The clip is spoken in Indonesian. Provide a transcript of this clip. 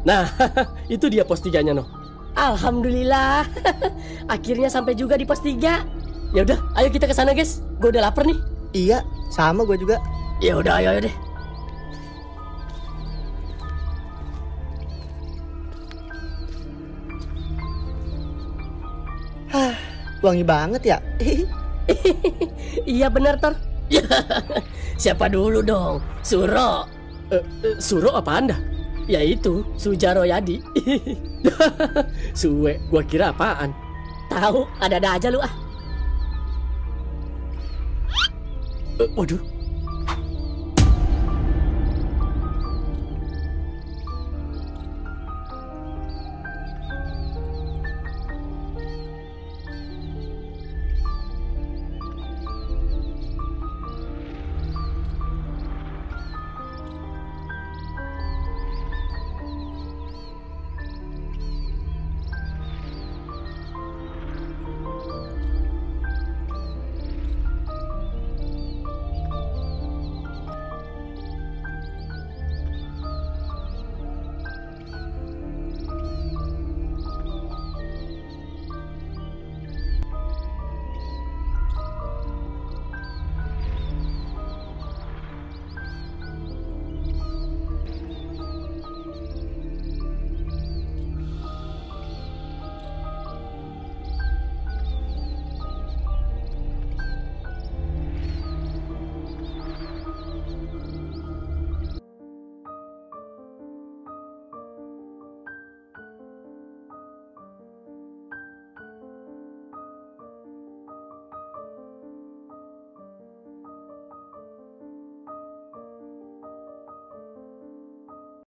Nah, itu dia pos 3-nya, noh. Alhamdulillah. Akhirnya sampai juga di pos 3. Ya udah, ayo kita ke sana, guys. Gue udah lapar nih. Iya, sama gue juga. Ya udah, ayo deh. Hah, wangi banget ya. Iya bener, Tor. Siapa dulu dong? Suro. Suro apa Anda? Ya itu, Sujaro Yadi. Suwe, gua kira apaan? Tahu, ada-ada aja lu ah. Waduh,